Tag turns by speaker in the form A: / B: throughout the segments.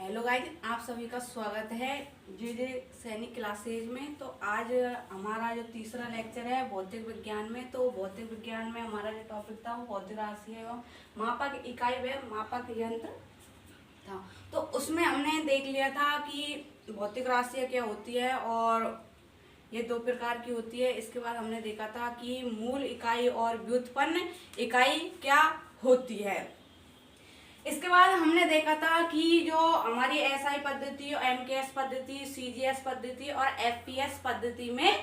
A: Hello guys, आप सभी का स्वागत है जे जे सैनिक क्लासेज में। तो आज हमारा जो तीसरा लेक्चर है भौतिक विज्ञान में। तो भौतिक विज्ञान में हमारा जो टॉपिक था वो भौतिक राशि एवं मापक इकाई व मापक यंत्र था। तो उसमें हमने देख लिया था कि भौतिक राशियाँ क्या होती है और ये दो प्रकार की होती है। इसके बाद हमने देखा था कि मूल इकाई और व्युत्पन्न इकाई क्या होती है। इसके बाद हमने देखा था कि जो हमारी एसआई पद्धति, एमकेएस पद्धति, सीजीएस पद्धति और एफपीएस पद्धति में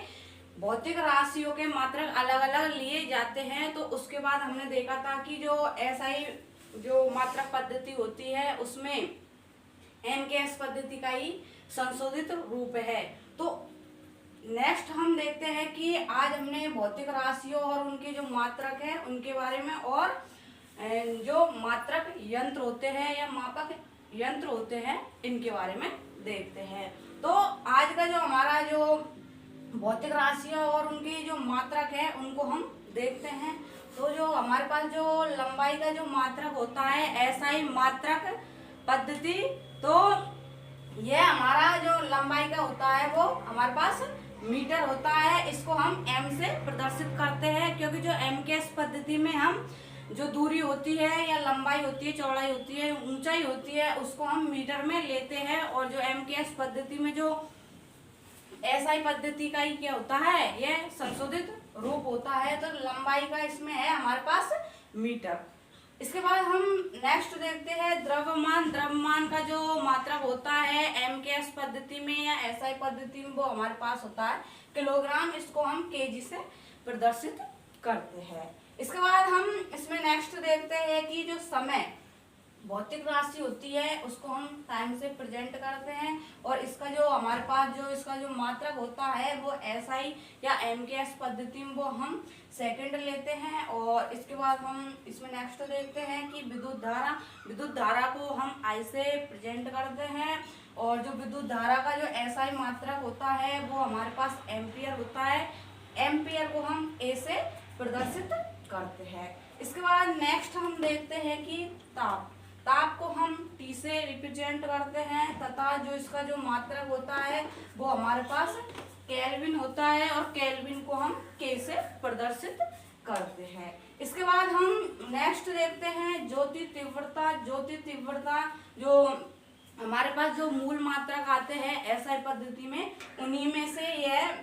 A: भौतिक राशियों के मात्रक अलग अलग लिए जाते हैं। तो उसके बाद हमने देखा था कि जो एसआई जो मात्रक पद्धति होती है उसमें एमकेएस पद्धति का ही संशोधित रूप है। तो नेक्स्ट हम देखते हैं कि आज हमने भौतिक राशियों और उनके जो मात्रक है उनके बारे में और जो मात्रक यंत्र होते हैं या मापक यंत्र होते हैं इनके बारे में देखते हैं। तो आज का जो हमारा जो भौतिक राशियां और उनके जो मात्रक है उनको हम देखते हैं। तो जो हमारे पास जो लंबाई का जो मात्रक होता है एसआई मात्रक पद्धति, तो यह हमारा जो लंबाई का होता है वो हमारे पास मीटर होता है। इसको हम एम से प्रदर्शित करते हैं क्योंकि जो एमकेएस पद्धति में हम जो दूरी होती है या लंबाई होती है, चौड़ाई होती है, ऊंचाई होती है, उसको हम मीटर में लेते हैं। और जो एमकेएस पद्धति में जो एसआई पद्धति का ही क्या होता है, यह संशोधित रूप होता है। तो लंबाई का इसमें है हमारे पास मीटर। इसके बाद हम नेक्स्ट देखते हैं द्रव्यमान। द्रव्यमान का जो मात्रक होता है एमकेएस पद्धति में या एसआई पद्धति में वो हमारे पास होता है किलोग्राम। इसको हम केजी से प्रदर्शित करते हैं। इसके बाद हम इसमें नेक्स्ट देखते हैं कि जो समय भौतिक राशि होती है उसको हम टाइम से प्रेजेंट करते हैं। और इसका जो हमारे पास जो इसका जो मात्रक होता है वो एसआई या एमकेएस पद्धति में वो हम सेकंड लेते हैं। और इसके बाद हम इसमें नेक्स्ट देखते हैं कि विद्युत धारा को हम आई से प्रेजेंट करते हैं। और जो विद्युत धारा का जो एसआई मात्रक होता है वो हमारे पास एम्पियर होता है। एम्पियर को हम ए से प्रदर्शित करते हैं। इसके बाद नेक्स्ट हम देखते हैं कि ताप को हम टी से रिप्रेजेंट करते हैं तथा जो इसका जो मात्रक होता है वो हमारे पास केल्विन होता है और केल्विन को हम के से प्रदर्शित करते हैं। इसके बाद हम नेक्स्ट देखते हैं ज्योति तीव्रता। ज्योति तीव्रता जो हमारे पास जो मूल मात्रक आते हैं एसआई पद्धति में उन्हीं में से यह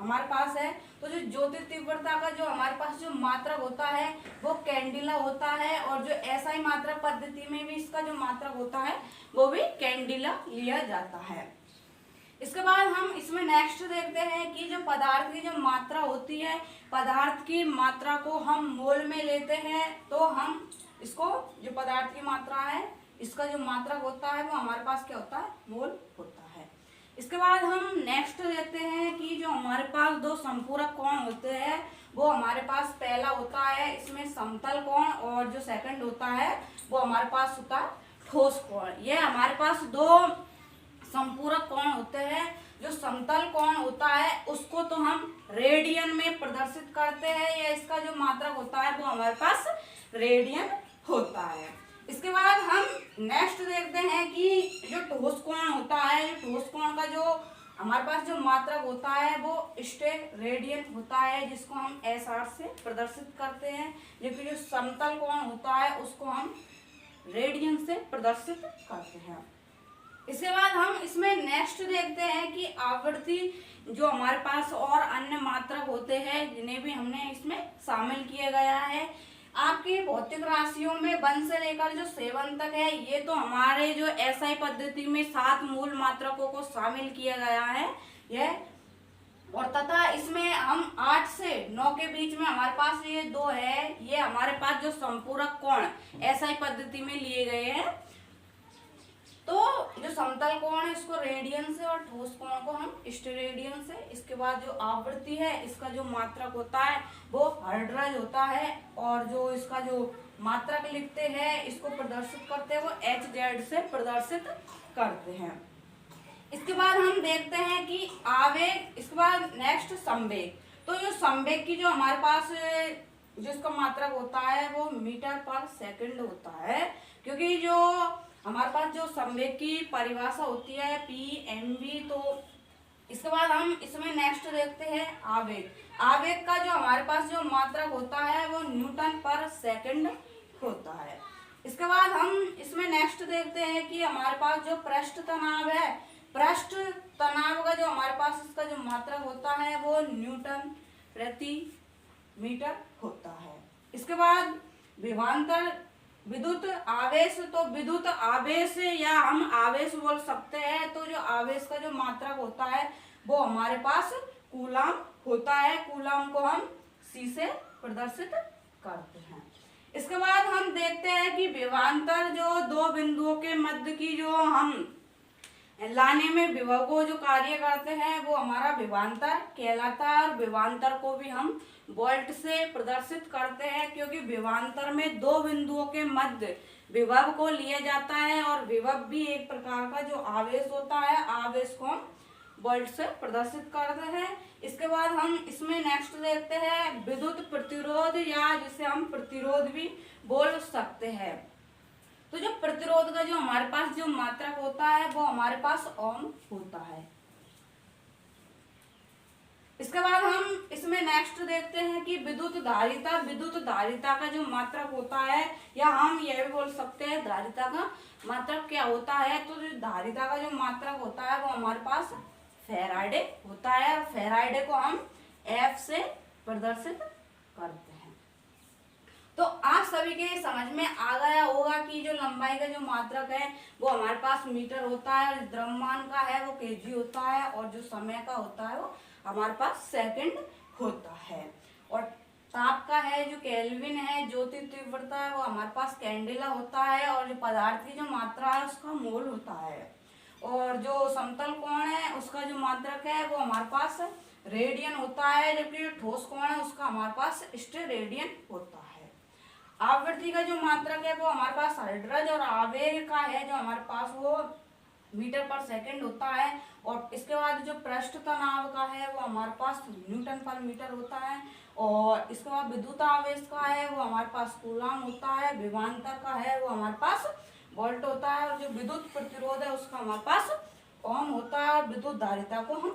A: हमारे पास है। तो जो ज्योति तीव्रता का जो हमारे पास जो मात्रक होता है वो कैंडिला होता है। और जो एसआई मात्रक पद्धति में भी इसका जो मात्रक होता है वो भी कैंडिला लिया जाता है। इसके बाद हम इसमें नेक्स्ट देखते हैं कि जो पदार्थ की जो मात्रा होती है, पदार्थ की मात्रा को हम मोल में लेते हैं। तो हम इसको जो पदार्थ की मात्रा है इसका जो मात्रक होता है वो हमारे पास क्या होता है, मोल होता है। इसके बाद हम नेक्स्ट देखते हैं कि जो हमारे पास दो संपूरक कोण होते हैं वो हमारे पास पहला होता है इसमें समतल कोण और जो सेकंड होता है वो हमारे पास होता है ठोस कोण। ये हमारे पास दो संपूरक कोण होते हैं। जो समतल कोण होता है उसको तो हम रेडियन में प्रदर्शित करते हैं या इसका जो मात्रक होता है वो हमारे पास रेडियन होता है। इसके बाद हम नेक्स्ट देखते हैं कि जो ठोस कोण होता है, ठोस कोण का जो हमारे पास जो मात्रक होता है वो स्टेक रेडियन होता है जिसको हम एसआर से प्रदर्शित करते हैं। जबकि जो समतल कोण होता है उसको हम रेडियन से प्रदर्शित करते हैं। इसके बाद हम इसमें नेक्स्ट देखते हैं कि आवृत्ति जो हमारे पास और अन्य मात्रक होते हैं जिन्हें भी हमने इसमें शामिल किया गया है। आपकी भौतिक राशियों में 1 से लेकर जो 7 तक है ये तो हमारे जो एसआई पद्धति में 7 मूल मात्रकों को शामिल किया गया है यह। और तथा इसमें हम 8 से 9 के बीच में हमारे पास ये दो है, ये हमारे पास जो संपूरक कोण एसआई पद्धति में लिए गए हैं। तो जो समतल कोण है इसको रेडियन से और ठोस कोण को हम स्टेरेडियन से। इसके बाद जो आवृत्ति है इसका जो मात्रक होता है वो हर्ट्ज होता है। और जो इसका जो मात्रक लिखते हैं इसको प्रदर्शित करते हैं वो HZ से प्रदर्शित करते हैं। इसके बाद हम देखते हैं कि आवेग। इसके बाद नेक्स्ट संवेग। तो जो संवेग की जो हमारे पास जो इसका मात्रक होता है वो मीटर पर सेकंड होता है क्योंकि जो हमारे पास जो संवेग की परिभाषा होती है PmV। तो इसके बाद हम इसमें नेक्स्ट देखते हैं आवेग। आवेग का जो हमारे पास जो मात्रक होता है वो न्यूटन पर सेकंड होता है। इसके बाद हम इसमें नेक्स्ट देखते हैं कि हमारे पास जो पृष्ठ तनाव है, पृष्ठ तनाव का जो हमारे पास इसका जो मात्रक होता है वो न्यूटन प्रति मीटर होता है। इसके बाद विभवांतर विद्युत आवेश। तो विद्युत आवेश या हम आवेश बोल सकते हैं। तो जो आवेश का जो मात्रक होता है वो हमारे पास कूलाम होता है। कूलाम को हम C से प्रदर्शित करते हैं। इसके बाद हम देखते हैं कि विभवांतर जो दो बिंदुओं के मध्य की जो हम लाने में विभव को जो कार्य करते हैं वो हमारा विभवांतर कहलाता है। और विभवांतर को भी हम वोल्ट से प्रदर्शित करते हैं, क्योंकि विभवांतर में दो बिंदुओं के मध्य विभव को लिया जाता है और विभव भी एक प्रकार का जो आवेश होता है, आवेश को हम वोल्ट से प्रदर्शित करते हैं। इसके बाद हम इसमें नेक्स्ट देखते हैं विद्युत प्रतिरोध, या जिसे हम प्रतिरोध भी बोल सकते हैं। तो जो प्रतिरोध का जो हमारे पास जो मात्रक होता है वो हमारे पास ओम होता है। इसके बाद हम इसमें नेक्स्ट देखते हैं कि विद्युत धारिता। विद्युत धारिता का जो मात्रक होता है, या हम यह भी बोल सकते हैं धारिता का मात्रक क्या होता है। तो जो धारिता का जो मात्रक होता है वो हमारे पास फैराडे होता है। और फैराडे को हम F से प्रदर्शित करते हैं। तो आप सभी के समझ में आ गया होगा कि जो लंबाई का जो मात्रक है वो हमारे पास मीटर होता है, और द्रव्यमान का है वो केजी होता है, और जो समय का होता है वो हमारे पास सेकंड होता है। और ताप का है जो केल्विन है, ज्योति तीव्रता है वो हमारे पास कैंडेला होता है, और जो पदार्थ की जो मात्रा है उसका मोल होता है। और जो समतल कोण है उसका जो मात्रक है वो हमारे पास रेडियन होता है, जबकि जो ठोस कोण है उसका हमारे पास स्टेरेडियन होता है। आवृत्ति का जो मात्रक है वो हमारे पास हर्ट्ज, और आवेग का है जो हमारे पास वो मीटर पर सेकंड होता है। और इसके बाद जो पृष्ठ तनाव का है वो हमारे पास न्यूटन पर मीटर होता है। और इसके बाद विद्युत आवेश का है वो हमारे पास कूलाम होता है। विभवांतर का है वो हमारे पास वोल्ट होता है। और जो विद्युत प्रतिरोध है उसका हमारे पास ओम होता है। और विद्युत धारिता को हम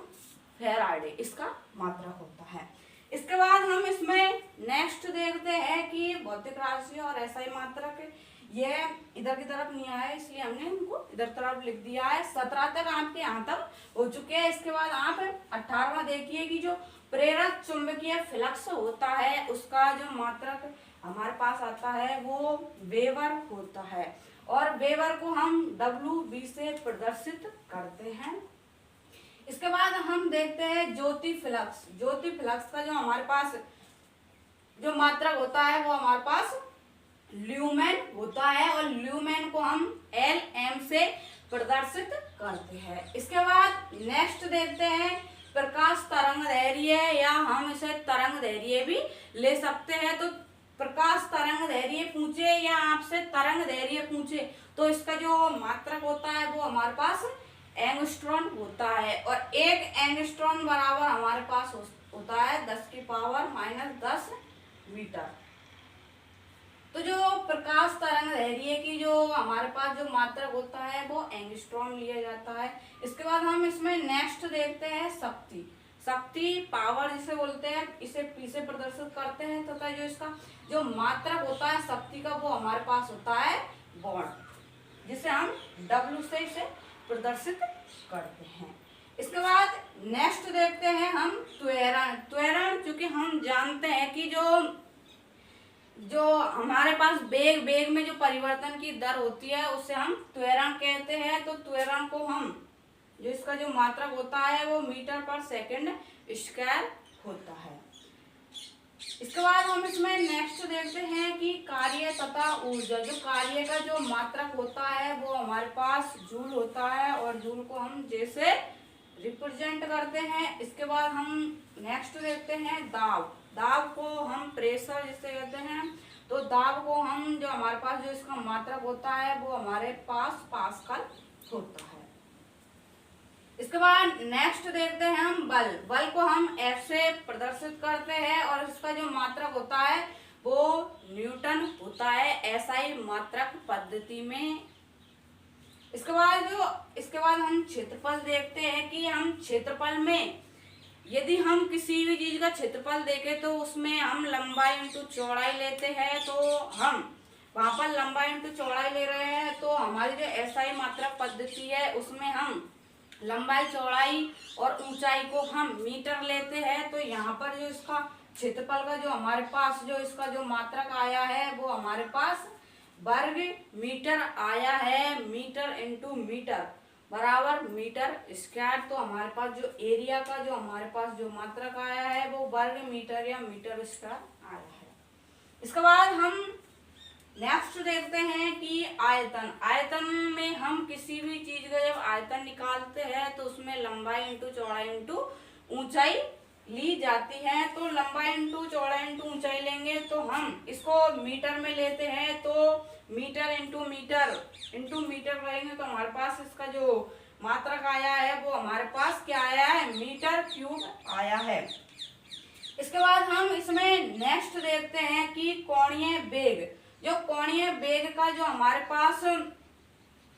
A: फैराडे इसका मात्रक होता है। इसके बाद हम इसमें नेक्स्ट देखते हैं कि भौतिक राशि और एसआई मात्रक। ये इधर की तरफ नहीं आया इसलिए हमने इनको इधर तरफ लिख दिया है। 17 तक आपके यहाँ तक हो चुके हैं। इसके बाद आप 18वां देखिए कि जो प्रेरक चुंबकीय फ्लक्स होता है उसका जो मात्रक हमारे पास आता है वो वेबर होता है। और वेबर को हम WB से प्रदर्शित करते हैं। इसके बाद हम देखते हैं ज्योति फ्लक्स। ज्योति फ्लक्स का जो हमारे पास जो मात्रक होता है वो हमारे पास ल्यूमेन होता है, और ल्यूमेन को हम LM से प्रदर्शित करते हैं। इसके बाद नेक्स्ट देखते हैं प्रकाश तरंग दैर्घ्य, या हम इसे तरंग दैर्घ्य भी ले सकते हैं। तो प्रकाश तरंग दैर्घ्य पूछे या आपसे तरंग दैर्घ्य पूछे तो इसका जो मात्रक होता है वो हमारे पास एंगस्ट्रॉन होता है। और एक एंगस्ट्रॉन बराबर हमारे पास होता है 10⁻⁻10 मीटर। तो जो प्रकाश तरंग दैर्घ्य की जो हमारे पास जो मात्रक होता है वो एंगस्ट्रॉन लिया जाता है। इसके बाद हम इसमें नेक्स्ट देखते हैं शक्ति। शक्ति पावर जिसे बोलते हैं, इसे P से प्रदर्शित करते हैं तथा जो इसका जो मात्रक होता है शक्ति का वो हमारे पास होता है वॉट, जिसे हम W से इसे प्रदर्शित करते हैं। इसके बाद नेक्स्ट देखते हैं हम त्वरण। त्वरण क्योंकि हम जानते हैं कि जो हमारे पास वेग में जो परिवर्तन की दर होती है उसे हम त्वरण कहते हैं। तो त्वरण को हम जो इसका जो मात्रक होता है वो मीटर पर सेकंड स्क्वायर होता है। इसके बाद हम इसमें नेक्स्ट देखते हैं कि कार्य तथा ऊर्जा। जो कार्य का जो मात्रक होता है वो हमारे पास जूल होता है, और जूल को हम जैसे रिप्रेजेंट करते हैं। इसके बाद हम नेक्स्ट देखते हैं दाब। दाब को हम प्रेशर जिसे कहते हैं। तो दाब को हम जो हमारे पास जो इसका मात्रक होता है वो हमारे पास पास्कल होता है। इसके बाद नेक्स्ट देखते हैं हम बल। बल को हम F से प्रदर्शित करते हैं, और इसका जो मात्रक होता है वो न्यूटन होता है। SI मात्रक पद्धति में इसके बाद हम क्षेत्रफल देखते हैं कि हम क्षेत्रफल में यदि हम किसी भी चीज का क्षेत्रफल देखें तो उसमें हम लंबाई इंटू चौड़ाई लेते हैं, तो हम वहां पर लंबाई इंटू चौड़ाई ले रहे हैं, तो हमारी जो एसआई मात्रक पद्धति है उसमें हम लंबाई चौड़ाई और ऊंचाई को हम मीटर लेते हैं। तो यहाँ पर जो इसका क्षेत्रफल का जो हमारे पास जो इसका जो मात्रक आया है वो हमारे पास वर्ग मीटर आया है। मीटर इंटू मीटर बराबर मीटर स्क्वायर। तो हमारे पास जो एरिया का जो हमारे पास जो मात्रक आया है वो वर्ग मीटर या मीटर स्क्वायर आया है। इसके बाद हम नेक्स्ट देखते हैं कि आयतन। आयतन में हम किसी भी चीज का जब आयतन निकालते हैं तो उसमें लंबाई इंटू चौड़ाई इंटू ऊंचाई ली जाती है। तो लंबाई इंटू चौड़ाई इंटू ऊंचाई लेंगे तो हम इसको मीटर में लेते हैं, तो मीटर इंटू मीटर करेंगे तो हमारे पास इसका जो मात्रक आया है वो हमारे पास क्या आया है, मीटर क्यूब आया है। इसके बाद हम इसमें नेक्स्ट देखते हैं कि कोणीय वेग। जो कोणीय वेग का जो हमारे पास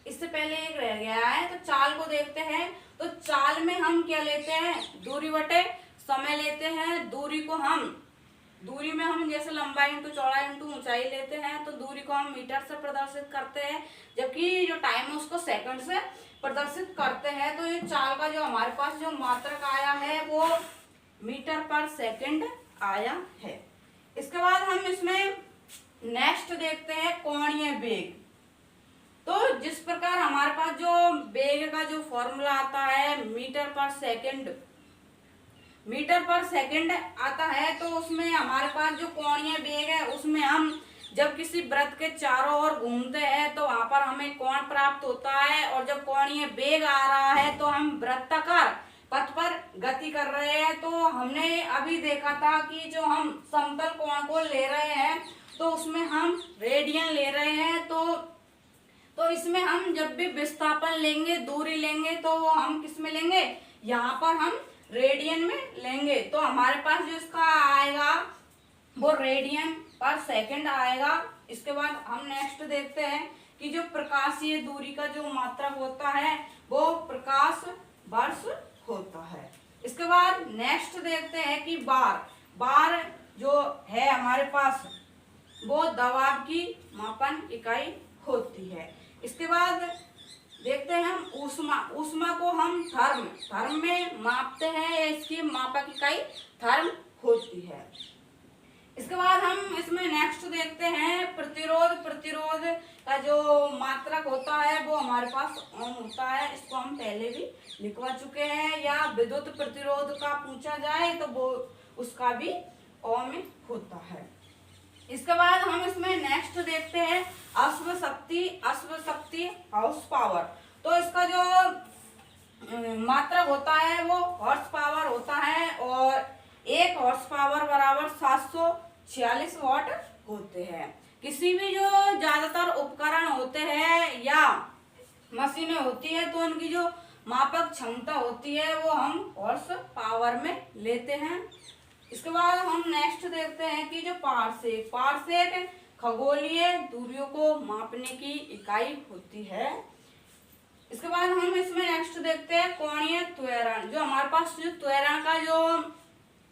A: इससे पहले एक रह गया है, तो चाल को देखते हैं। तो चाल में हम क्या लेते हैं, दूरी बटे समय लेते हैं। दूरी में हम जैसे लंबाई इंटू चौड़ाई इंटू ऊंचाई लेते हैं, तो दूरी को हम मीटर से प्रदर्शित करते हैं, जबकि जो टाइम है उसको सेकंड से प्रदर्शित करते हैं। तो ये चाल का जो हमारे पास जो मात्रक आया है वो मीटर पर सेकंड आया है। इसके बाद हम इसमें नेक्स्ट देखते हैं कोणीय वेग। तो जिस प्रकार हमारे पास जो वेग का जो फॉर्मूला आता है मीटर पर सेकंड आता है, तो उसमें हमारे पास जो कोणीय वेग है उसमें हम जब किसी वृत्त के चारों ओर घूमते हैं तो वहां पर हमें कोण प्राप्त होता है, और जब कोणीय वेग आ रहा है तो हम वृत्ताकार पथ पर गति कर रहे हैं। तो हमने अभी देखा था कि जो हम समतल कोण को ले रहे हैं तो उसमें हम रेडियन ले रहे हैं। तो इसमें हम जब भी विस्थापन लेंगे, दूरी लेंगे, तो हम किस में लेंगे, यहाँ पर हम रेडियन में लेंगे। तो हमारे पास जो इसका आएगा वो रेडियन पर सेकंड आएगा। इसके बाद हम नेक्स्ट देखते हैं कि जो प्रकाशीय दूरी का जो मात्रक होता है वो प्रकाश वर्ष होता है। इसके बाद नेक्स्ट देखते हैं कि बार जो है हमारे पास वो दबाव की मापन इकाई होती है। इसके बाद देखते हैं हम ऊष्मा को हम थर्म में मापते हैं, इसकी मापक इकाई थर्म होती है। इसके बाद हम इसमें नेक्स्ट देखते हैं प्रतिरोध का जो मात्रक होता है वो हमारे पास ओम होता है। इसको हम पहले भी लिखवा चुके हैं, या विद्युत प्रतिरोध का पूछा जाए तो वो उसका भी ओम होता है। इसके बाद हम इसमें नेक्स्ट देखते हैं अश्व शक्ति हाउस पावर। तो इसका जो मात्रक होता है वो हॉर्स पावर होता है, और 1 हॉर्स पावर बराबर 746 वाट होते हैं। किसी भी जो ज्यादातर उपकरण होते हैं या मशीनें होती है तो उनकी जो मापक क्षमता होती है वो हम हॉर्स पावर में लेते हैं। इसके बाद हम नेक्स्ट देखते हैं कि जो पारसेक खगोलीय दूरियों को मापने की इकाई होती है। इसके बाद हम इसमें नेक्स्ट देखते हैं कोणीय त्वरण। जो हमारे पास जो त्वरण का जो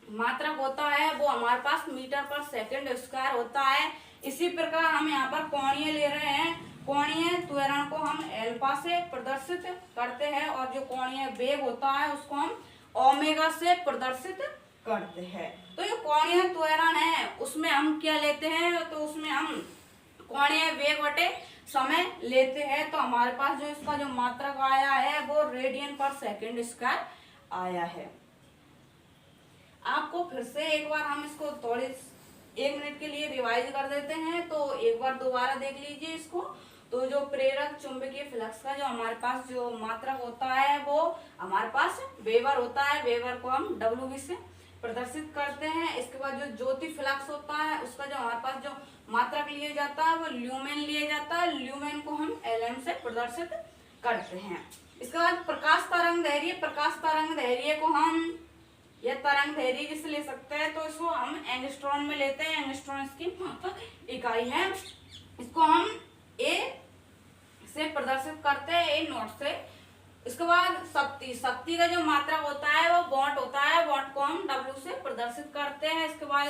A: मात्रक होता है वो हमारे पास मीटर पर सेकंड स्क्वायर होता है। इसी प्रकार हम यहाँ पर कोणीय ले रहे हैं, कोणीय त्वरण को हम एल्फा से प्रदर्शित करते हैं, और जो कोणीय वेग होता है उसको हम ओमेगा से प्रदर्शित करते हैं। तो ये कोणीय त्वरण है उसमें हम क्या लेते हैं, तो उसमें हम कोणीय वेग बटे समय लेते हैं। तो हमारे पास जो इसका जो मात्रक आया है वो रेडियन पर सेकंड स्क्वायर आया है। आपको फिर से एक बार हम इसको थोड़ी 1 मिनट के लिए रिवाइज कर देते हैं, तो एक बार दोबारा देख लीजिए इसको। तो जो प्रेरक चुंबकीय फ्लक्स का जो हमारे पास जो मात्रक होता है वो हमारे पास वेबर होता है। वेबर को हम डब्ल्यू से प्रदर्शित करते हैं। इसके बाद जो ज्योति फ्लक्स होता है उसका जो हमारे पास जो मात्रक लिया जाता है वो ल्यूमेन लिया जाता है। ल्यूमेन को हम एलएम से प्रदर्शित करते हैं। इसके बाद प्रकाश तरंग दैर्घ्य को हम या तरंग दैर्घ्य जिसे ले सकते हैं, तो इसको हम एंगस्ट्रॉन में लेते हैं। एंगस्ट्रॉन इसकी मापक इकाई है। इसको हम ए से प्रदर्शित करते हैं, ए नॉट से इसके बाद शक्ति, शक्ति का जो मात्रक होता है वो वॉट होता है, वॉट को हम W से प्रदर्शित करते हैं। इसके बाद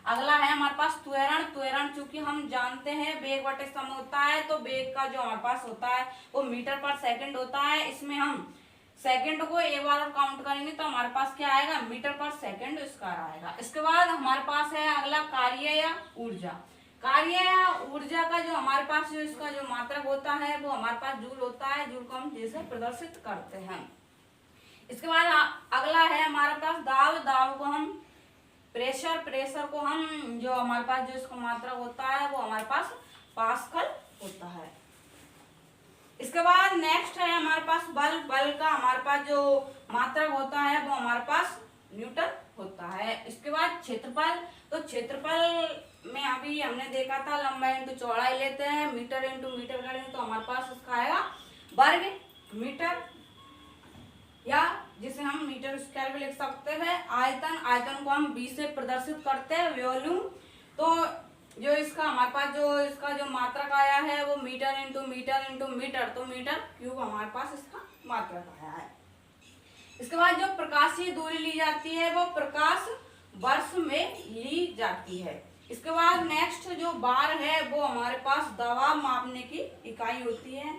A: अगला है हमारे पास त्वरण। त्वरण चूंकि हम जानते हैं वेग बटे समय होता है, तो वेग का जो हमारे पास होता है वो मीटर पर सेकंड होता है। इसमें हम सेकंड को एक बार और काउंट करेंगे तो हमारे पास क्या आएगा, मीटर पर सेकंड स्क्वायर आएगा। इसके बाद हमारे पास है अगला कार्य या ऊर्जा। कार्य या ऊर्जा का जो हमारे पास जो इसका जो मात्रक होता है वो हमारे पास जूल होता है। जूल को हम जैसे प्रदर्शित करते हैं। इसके बाद अगला है हमारे पास दाब। दाब को हम प्रेशर। प्रेशर को हम जो हमारे पास जो इसका मात्रक होता है वो हमारे पास पास्कल होता है। इसके बाद नेक्स्ट है हमारे पास बल। बल का हमारे पास जो मात्रक होता है वो हमारे पास न्यूटन होता है। इसके बाद क्षेत्रफल। तो क्षेत्रफल में अभी हमने देखा था लंबाई इंटू चौड़ाई लेते हैं, मीटर इंटू मीटर करेंगे तो हमारे पास इसका आएगा वर्ग मीटर, या जिसे हम मीटर स्क्वायर भी लिख सकते हैं। आयतन। आयतन को हम b से प्रदर्शित करते हैं। वॉल्यूम, तो जो इसका हमारे पास जो इसका जो मात्रक आया है वो metre into metre into metre, तो मीटर क्यूब हमारे पास इसका मात्रक आया है। इसके बाद जो प्रकाशीय दूरी ली जाती है वो प्रकाश वर्ष में ली जाती है। इसके बाद नेक्स्ट जो बार है वो हमारे पास दबाव मापने की इकाई होती है।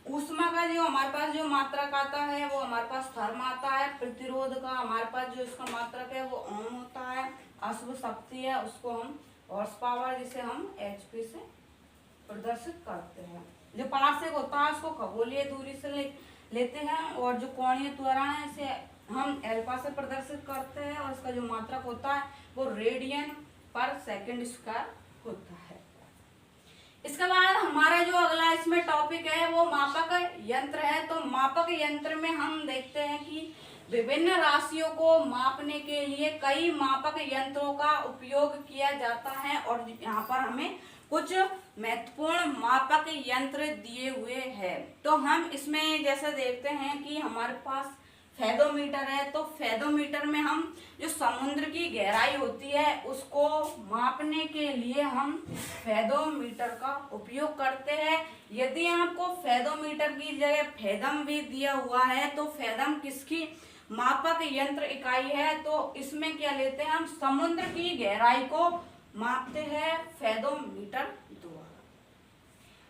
A: ऊष्मा का जो हमारे पास जो मात्रक आता है वो हमारे पास थर्म आता है। प्रतिरोध का हमारे पास जो इसका मात्रक है वो ओम होता है। अशुभ शक्ति है उसको हम हॉर्स पावर, जिसे हम HP से प्रदर्शित करते हैं। जो पार्श्विक होता है उसको खगोलीय दूरी से लेते हैं, और जो कोणीय त्वरण है इसे हम अल्फा से प्रदर्शित करते हैं, और इसका जो मात्रक होता है वो रेडियन पर सेकंड स्क्वायर होता है। इसके बाद हमारा जो अगला इसमें टॉपिक है वो मापक यंत्र है। तो मापक यंत्र में हम देखते हैं कि विभिन्न राशियों को मापने के लिए कई मापक यंत्रों का उपयोग किया जाता है, और यहाँ पर हमें कुछ महत्वपूर्ण मापक यंत्र दिए हुए हैं। तो हम इसमें जैसे देखते हैं कि हमारे पास फेदोमीटर है। तो फेदोमीटर में हम जो समुद्र की गहराई होती है उसको मापने के लिए हम फेदोमीटर का उपयोग करते हैं। यदि आपको फेदोमीटर की जगह फेदम भी दिया हुआ है तो फेदम किसकी मापक यंत्र इकाई है, तो इसमें क्या लेते हैं, हम समुद्र की गहराई को मापते हैं फेदोमीटर द्वारा।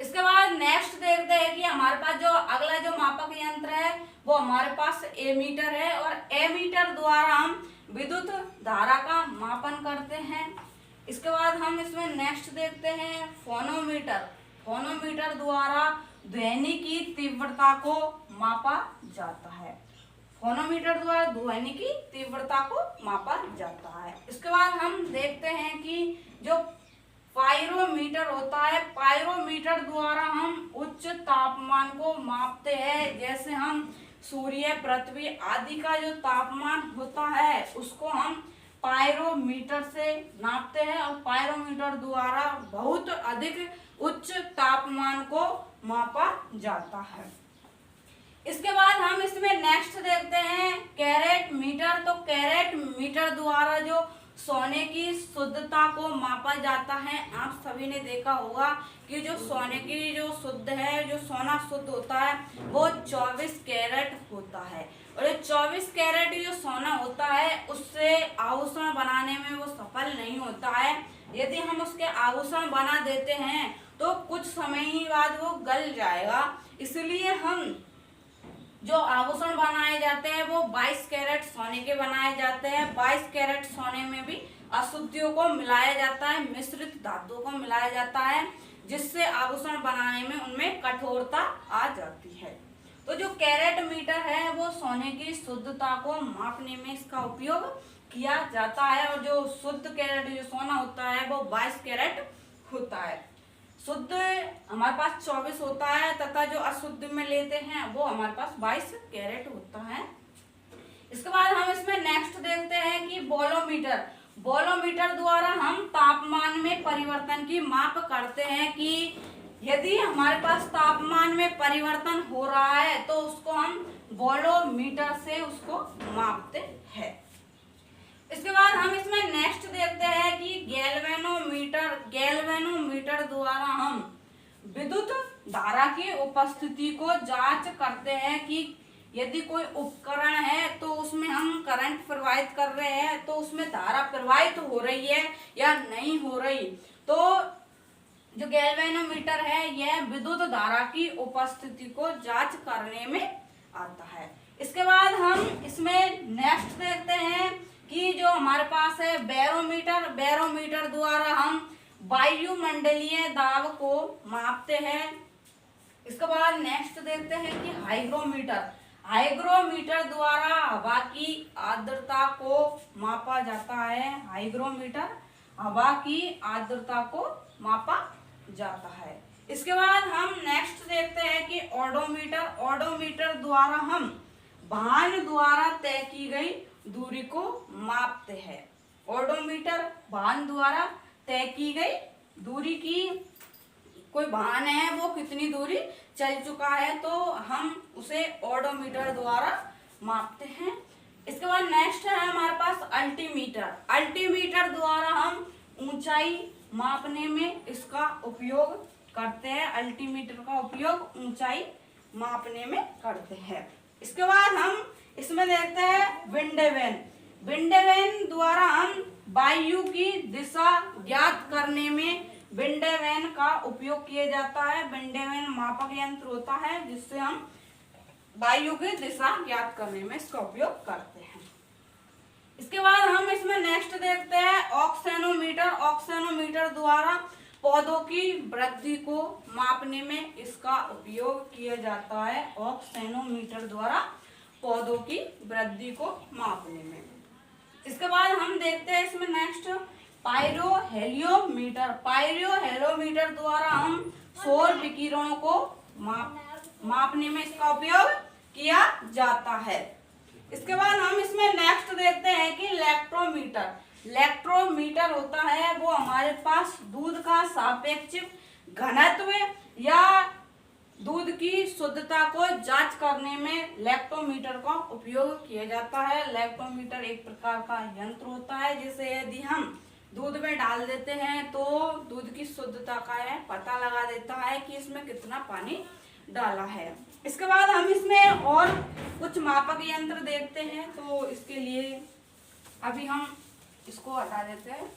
A: इसके बाद नेक्स्ट देखते हैं कि हमारे पास जो अगला जो मापक यंत्र है वो हमारे पास एमीटर है, और एमीटर द्वारा हम विद्युत धारा का मापन करते हैं। इसके बाद हम इसमें नेक्स्ट देखते हैं फोनोमीटर। फोनोमीटर द्वारा ध्वनि की तीव्रता को मापा जाता है। फोनोमीटर द्वारा ध्वनि की तीव्रता को मापा जाता है। इसके बाद हम देखते हैं कि जो पायरोमीटर होता है, पायरोमीटर द्वारा हम उच्च तापमान को मापते हैं। जैसे हम सूर्य, पृथ्वी आदि का जो तापमान होता है उसको हम पायरोमीटर से नापते हैं, और पायरोमीटर द्वारा बहुत अधिक उच्च तापमान को मापा जाता है। इसके बाद हम इसमें नेक्स्ट देखते हैं कैरेट मीटर। तो कैरेट मीटर द्वारा जो सोने की शुद्धता को मापा जाता है। आप सभी ने देखा होगा कि जो सोने की जो शुद्ध है, जो सोना शुद्ध होता है वो 24 कैरेट होता है, और ये 24 कैरेट जो सोना होता है उससे आभूषण बनाने में वो सफल नहीं होता है। यदि हम उसके आभूषण बना देते हैं तो कुछ समय ही बाद वो गल जाएगा। इसलिए हम जो आभूषण बनाए जाते हैं वो 22 कैरेट सोने के बनाए जाते हैं। 22 कैरेट सोने में भी अशुद्धियों को मिलाया जाता है, मिश्रित धातुओं को मिलाया जाता है, जिससे आभूषण बनाने में उनमें कठोरता आ जाती है। तो जो कैरेट मीटर है वो सोने की शुद्धता को मापने में इसका उपयोग किया जाता है, और जो शुद्ध कैरेट जो सोना होता है वो 22 कैरेट होता है। शुद्ध हमारे पास 24 होता है, तथा जो अशुद्ध में लेते हैं वो हमारे पास 22 कैरेट होता है। इसके बाद हम इसमें नेक्स्ट देखते हैं कि बोलोमीटर। बोलोमीटर द्वारा हम तापमान में परिवर्तन की माप करते हैं कि यदि हमारे पास तापमान में परिवर्तन हो रहा है तो उसको हम बोलोमीटर से उसको मापते हैं। इसके बाद हम इसमें नेक्स्ट देखते हैं कि गैल्वेनोमीटर। गैल्वेनोमीटर द्वारा हम विद्युत धारा की उपस्थिति को जांच करते हैं कि यदि कोई उपकरण है तो उसमें हम करंट प्रवाहित कर रहे हैं तो उसमें धारा प्रवाहित हो रही है या नहीं हो रही। तो जो गैल्वेनोमीटर है यह विद्युत धारा की उपस्थिति को जांच करने में आता है। इसके बाद हम इसमें नेक्स्ट देखते हैं कि जो हमारे पास है बैरोमीटर। बैरोमीटर द्वारा हम वायुमंडलीय दाब को मापते हैं। इसके बाद नेक्स्ट देखते हैं कि हाइग्रोमीटर। हाइग्रोमीटर द्वारा हवा की आर्द्रता को मापा जाता है। हाइग्रोमीटर हवा की आर्द्रता को मापा जाता है। इसके बाद हम नेक्स्ट देखते हैं कि ओडोमीटर। ओडोमीटर द्वारा हम वाहन द्वारा तय की गई दूरी को मापते हैं। ओडोमीटर वाहन द्वारा तय की गई दूरी की, कोई वाहन है वो कितनी दूरी चल चुका है तो हम उसे ओडोमीटर द्वारा मापते हैं। इसके बाद नेक्स्ट है हमारे पास अल्टीमीटर। अल्टीमीटर द्वारा हम ऊंचाई मापने में इसका उपयोग करते हैं। अल्टीमीटर का उपयोग ऊंचाई मापने में करते हैं। इसके बाद हम इसमें देखते हैं विंडवेन। विंडवेन द्वारा हम वायु की दिशा ज्ञात करने में विंडवेन का उपयोग किया जाता है। विंडवेन मापक यंत्र होता है जिससे हम वायु की दिशा ज्ञात करने में इसका उपयोग करते हैं। इसके बाद हम इसमें नेक्स्ट देखते हैं ऑक्सेनोमीटर। ऑक्सेनोमीटर द्वारा पौधों की वृद्धि को मापने में इसका उपयोग किया जाता है। ऑक्सेनोमीटर द्वारा पौधों की वृद्धि को मापने में। इसके बाद हम देखते हैं इसमें नेक्स्ट पायरोहेलियोमीटर। पायरोहेलियोमीटर द्वारा हम सौर विकिरणों को मापने में इसका उपयोग किया जाता है। इसके बाद हम इसमें नेक्स्ट देखते हैं कि इलेक्ट्रोमीटर। इलेक्ट्रोमीटर होता है वो हमारे पास दूध का सापेक्षिक घनत्व या दूध की शुद्धता को जांच करने में इलेक्ट्रोमीटर का उपयोग किया जाता है। इलेक्ट्रोमीटर एक प्रकार का यंत्र होता है जिसे यदि हम दूध में डाल देते हैं तो दूध की शुद्धता का है पता लगा देता है कि इसमें कितना पानी डाला है। इसके बाद हम इसमें और कुछ मापक यंत्र देखते हैं तो इसके लिए अभी हम इसको हटा देते हैं।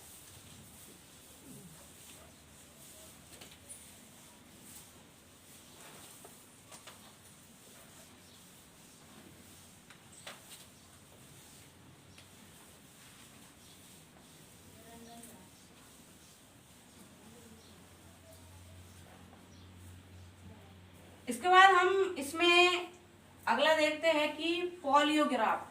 A: इसके बाद हम इसमें अगला देखते हैं कि पॉलियोग्राफ।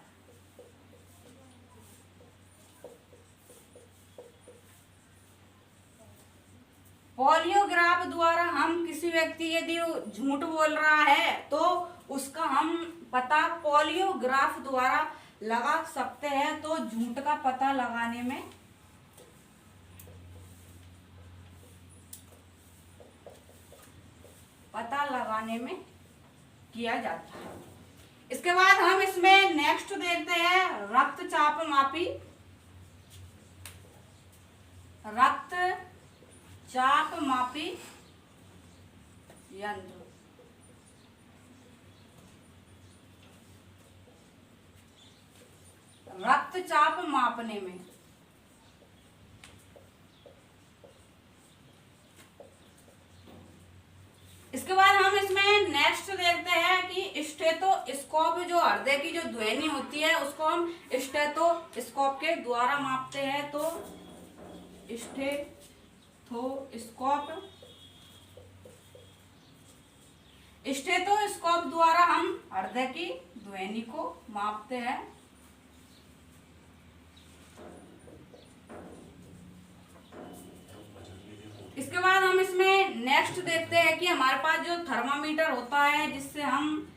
A: पॉलियोग्राफ द्वारा हम किसी व्यक्ति यदि झूठ बोल रहा है तो उसका हम पता पॉलियोग्राफ द्वारा लगा सकते हैं। तो झूठ का पता लगाने में किया जाता है। इसके बाद हम इसमें नेक्स्ट देखते हैं रक्तचाप मापी। रक्तचाप मापी यंत्र। रक्तचाप मापने में इसके बाद हम इसमें नेक्स्ट देखते हैं कि स्टेथोस्कोप। जो हृदय की जो ध्वनि होती है उसको हम स्टेथोस्कोप के द्वारा मापते हैं। तो स्टेथोस्कोप द्वारा हम हृदय की ध्वनि को मापते हैं। इसके बाद हम इसमें नेक्स्ट देखते हैं कि हमारे पास जो थर्मामीटर होता है जिससे हम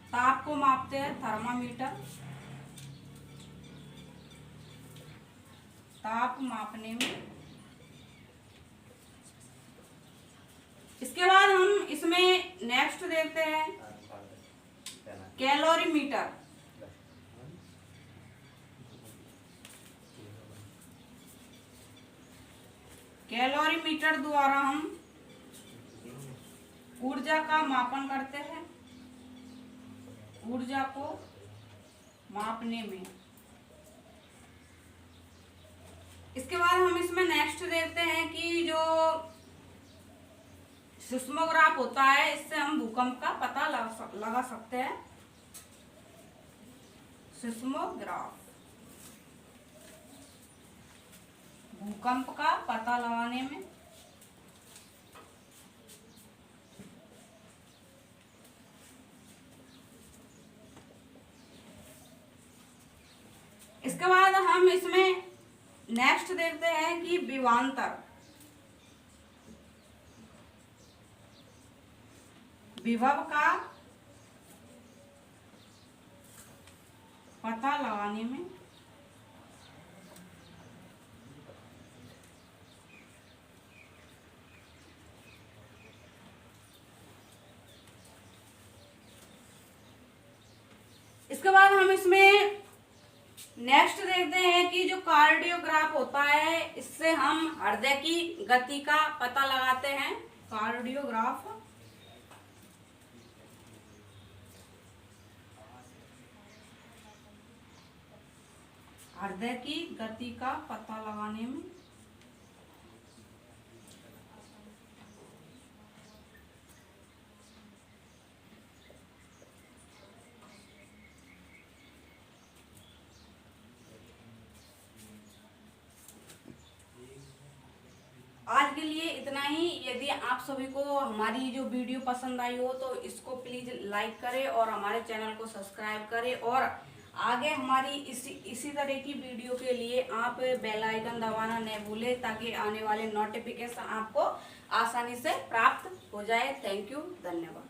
A: ताप को मापते हैं। थर्मामीटर ताप मापने में। इसके बाद हम इसमें नेक्स्ट देखते हैं कैलोरीमीटर। कैलोरीमीटर द्वारा हम ऊर्जा का मापन करते हैं, ऊर्जा को मापने में। इसके बाद हम इसमें नेक्स्ट देखते हैं कि जो सिस्मोग्राफ होता है, इससे हम भूकंप का पता लगा सकते हैं। सिस्मोग्राफ भूकंप का पता लगाने में। इसके बाद हम इसमें नेक्स्ट देखते हैं कि विभवांतर, विभव का पता लगाने में। इसके बाद हम इसमें नेक्स्ट देखते हैं कि जो कार्डियोग्राफ होता है, इससे हम हृदय की गति का पता लगाते हैं। कार्डियोग्राफ हृदय की गति का पता लगाने में। आज के लिए इतना ही। यदि आप सभी को हमारी जो वीडियो पसंद आई हो तो इसको प्लीज लाइक करें और हमारे चैनल को सब्सक्राइब करें, और आगे हमारी इसी तरह की वीडियो के लिए आप बेल आइकन दबाना न भूलें, ताकि आने वाले नोटिफिकेशन आपको आसानी से प्राप्त हो जाए। थैंक यू, धन्यवाद।